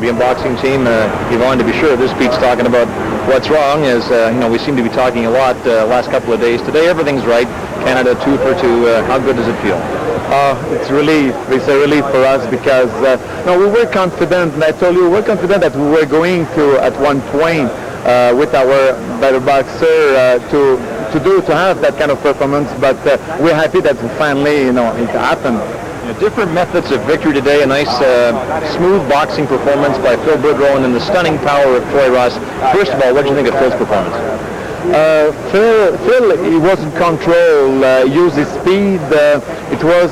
Cuban boxing team. Yvonne, to be sure, this speech talking about what's wrong is, we seem to be talking a lot last couple of days. Today, everything's right. Canada 2 for 2. How good does it feel? It's a relief for us because we were confident, and I told you, we were confident that we were going to, at one point, with our better boxer, to have that kind of performance, but we're happy that finally, it happened. Different methods of victory today. A nice, smooth boxing performance by Phil Boudreau and the stunning power of Troy Ross. First of all, what did you think of Phil's performance? Phil, he was in control, used his speed. It was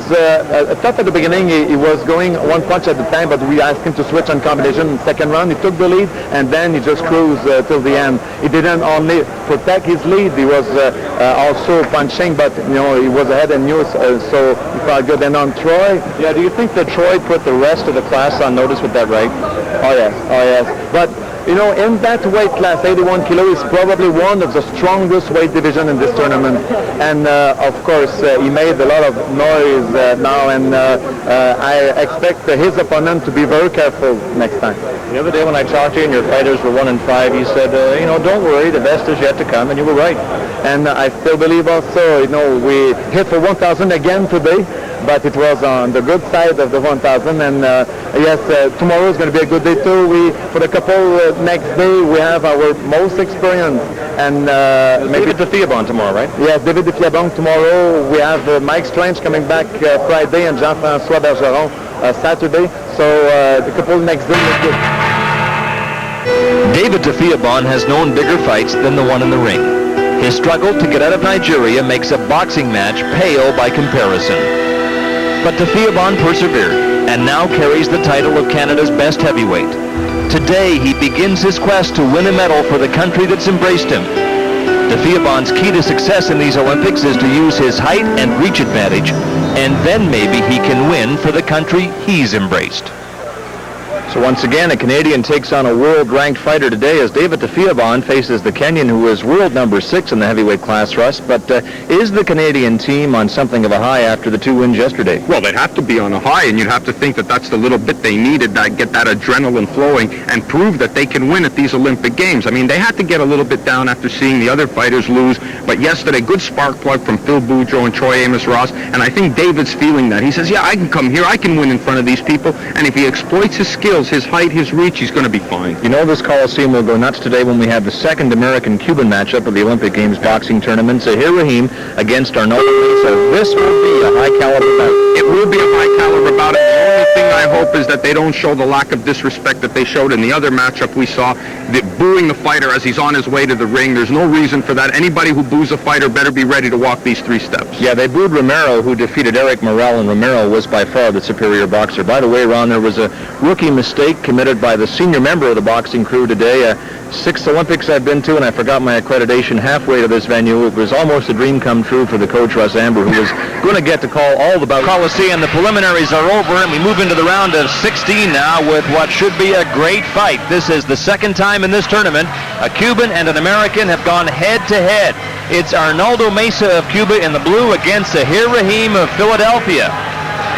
tough at the beginning. He was going one punch at a time, but we asked him to switch on combination in the second round. He took the lead, and then he just cruised till the end. He didn't only protect his lead, he was also punching, but he was ahead and knew, so he felt good. And on Troy, yeah, do you think that Troy put the rest of the class on notice with that right? Oh yes. But in that weight class, 81 kilo is probably one of the strongest weight division in this tournament. And of course, he made a lot of noise now, and I expect his opponent to be very careful next time. The other day when I talked to you and your fighters were 1-5, you said, don't worry, the best is yet to come, and you were right. And I still believe also, we hit for 1,000 again today, but it was on the good side of the 1,000, and yes, tomorrow is going to be a good day too. For the couple next day, we have our most experienced, and maybe David Defiabon tomorrow, right? Yes, David Defiabon tomorrow. We have Mike Strange coming back Friday, and Jean-François Bergeron Saturday. So the couple next day is good. David Defiabon has known bigger fights than the one in the ring. His struggle to get out of Nigeria makes a boxing match pale by comparison. But Defiabon persevered and now carries the title of Canada's best heavyweight. Today, he begins his quest to win a medal for the country that's embraced him. Defiabon's key to success in these Olympics is to use his height and reach advantage, and then maybe he can win for the country he's embraced. So once again, a Canadian takes on a world-ranked fighter today as David Defiabon faces the Kenyan, who is world number 6 in the heavyweight class, Russ. But is the Canadian team on something of a high after the 2 wins yesterday? Well, they'd have to be on a high, and you'd have to think that that's the little bit they needed to get that adrenaline flowing and prove that they can win at these Olympic Games. I mean, they had to get a little bit down after seeing the other fighters lose, but yesterday, good spark plug from Phil Boudreau and Troy Amos Ross, and I think David's feeling that. He says, yeah, I can come here, I can win in front of these people, and if he exploits his skills, his height, his reach, he's going to be fine. This Coliseum will go nuts today when we have the second American-Cuban matchup of the Olympic Games boxing tournament. Zahir Raheem against Arnoldo Mesa. This will be a high-caliber bout. It will be a high-caliber bout. The only thing I hope is that they don't show the lack of disrespect that they showed in the other matchup we saw, booing the fighter as he's on his way to the ring. There's no reason for that. Anybody who boos a fighter better be ready to walk these 3 steps. Yeah, they booed Romero, who defeated Eric Morel, and Romero was by far the superior boxer. By the way, Ron, there was a rookie mistake committed by the senior member of the boxing crew today. 6 Olympics I've been to, and I forgot my accreditation halfway to this venue. It was almost a dream come true for the coach, Russ Amber, who was going to get to call all the bouts. Coliseum, the preliminaries are over, and we move into the round of 16 now with what should be a great fight. This is the second time in this tournament a Cuban and an American have gone head-to-head. It's Arnoldo Mesa of Cuba in the blue against Zahir Raheem of Philadelphia.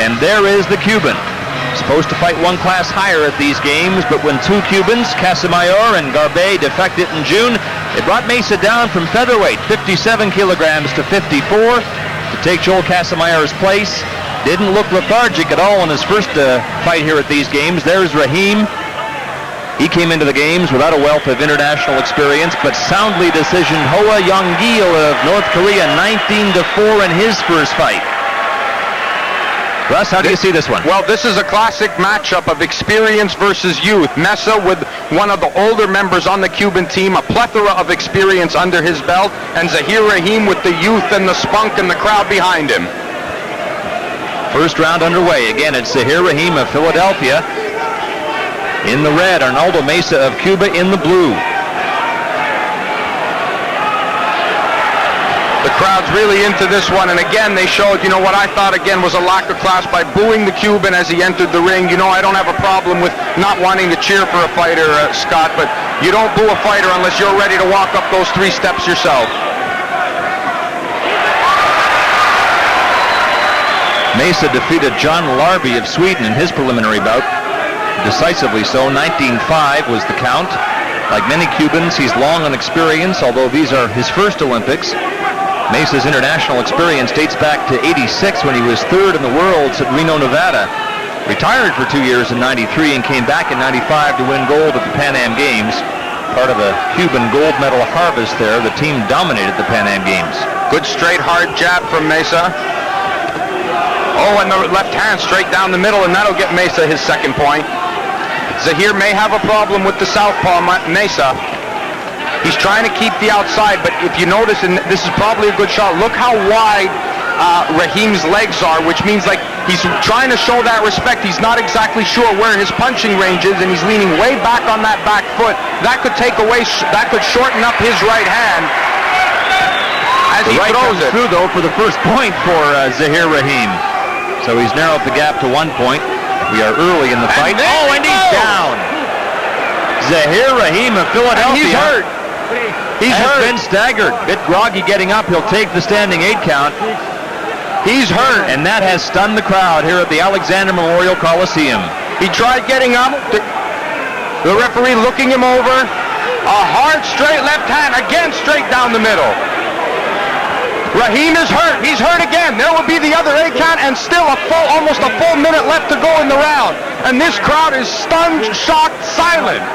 And there is the Cuban. Supposed to fight one class higher at these games, but when 2 Cubans, Casamayor and Garbe, defected in June, it brought Mesa down from featherweight, 57 kilograms to 54, to take Joel Casamayor's place. Didn't look lethargic at all in his first fight here at these games. There's Raheem. He came into the games without a wealth of international experience, but soundly decisioned Hoa Young-gil of North Korea 19-4 in his first fight. Russ, how do you see this one? Well, this is a classic matchup of experience versus youth. Mesa with one of the older members on the Cuban team, a plethora of experience under his belt, and Zahir Raheem with the youth and the spunk and the crowd behind him. First round underway. Again, it's Zahir Raheem of Philadelphia in the red, Arnoldo Mesa of Cuba in the blue. The crowd's really into this one, and again, they showed, what I thought, again, was a lack of class by booing the Cuban as he entered the ring. I don't have a problem with not wanting to cheer for a fighter, Scott, but you don't boo a fighter unless you're ready to walk up those 3 steps yourself. Mesa defeated John Larby of Sweden in his preliminary bout. decisively so. 19-5 was the count. Like many Cubans, he's long on experience, although these are his first Olympics. Mesa's international experience dates back to '86 when he was third in the worlds at Reno, Nevada. Retired for 2 years in '93 and came back in '95 to win gold at the Pan Am Games. Part of a Cuban gold medal harvest there. The team dominated the Pan Am Games. Good straight hard jab from Mesa. Oh, and the left hand straight down the middle, and that'll get Mesa his second point. Zahir may have a problem with the southpaw Mesa. He's trying to keep the outside, but if you notice, and this is probably a good shot, look how wide Raheem's legs are, which means like he's trying to show that respect. He's not exactly sure where his punching range is, and he's leaning way back on that back foot. That could take away, that could shorten up his right hand as he throws it. Through though for the first point for Zahir Raheem. So he's narrowed the gap to 1 point. We are early in the fight. And he's down. Zahir Raheem of Philadelphia. And he's hurt. He's been staggered. Bit groggy getting up. He'll take the standing 8 count. He's hurt. And that has stunned the crowd here at the Alexander Memorial Coliseum. He tried getting up. The referee looking him over. A hard straight left hand, again straight down the middle. Raheem is hurt. He's hurt again. There will be the other 8 count, and still almost a full minute left to go in the round. And this crowd is stunned, shocked, silent.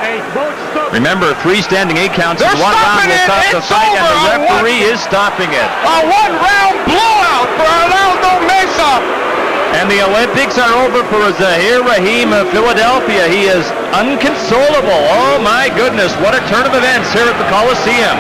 Remember, 3 standing 8 counts They're in 1 round will stop the fight, and the referee is stopping it. A 1-round blowout for Arnoldo Mesa. And the Olympics are over for Zahir Raheem of Philadelphia. He is unconsolable. Oh my goodness, what a turn of events here at the Coliseum.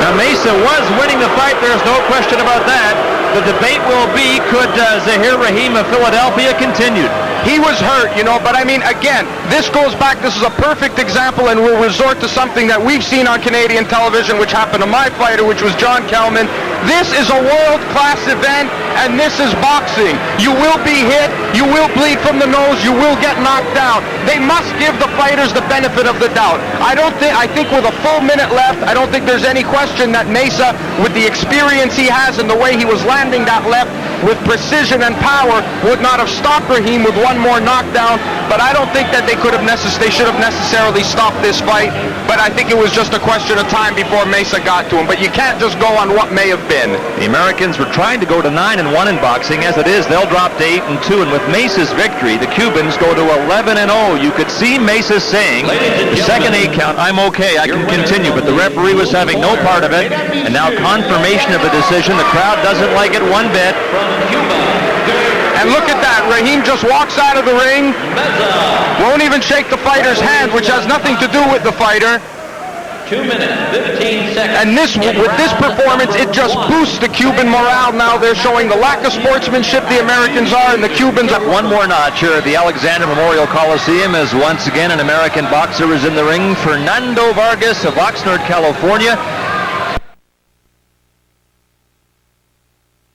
Now Mesa was winning the fight, there's no question about that. The debate will be, could Zahir Raheem of Philadelphia continue? He was hurt, but I mean, again, this goes back, this is a perfect example, and we'll resort to something that we've seen on Canadian television, which happened to my fighter, which was John Kelman. This is a world-class event, and this is boxing. You will be hit, you will bleed from the nose, you will get knocked down. They must give the fighters the benefit of the doubt. I think with a full minute left, I don't think there's any question that Mesa, with the experience he has and the way he was landing that left with precision and power, would not have stopped Raheem with one more knockdown. But I don't think that they should have necessarily stopped this fight. But I think it was just a question of time before Mesa got to him. But you can't just go on what may have been. The Americans were trying to go to 9-1 in boxing. As it is, they'll drop to 8-2. And with Mesa's victory, the Cubans go to 11-0. You could see Mesa saying, the second 8 count, I'm okay, I can continue. But the referee was having no part of it. And now confirmation of a decision. The crowd doesn't like it one bit. And look at that, Raheem just walks out of the ring, won't even shake the fighter's hand, which has nothing to do with the fighter. 2 minutes, 15 seconds. And with this performance, it just boosts the Cuban morale. Now they're showing the lack of sportsmanship the Americans are, and the Cubans are. One more notch here at the Alexander Memorial Coliseum as once again an American boxer is in the ring. Fernando Vargas of Oxnard, California.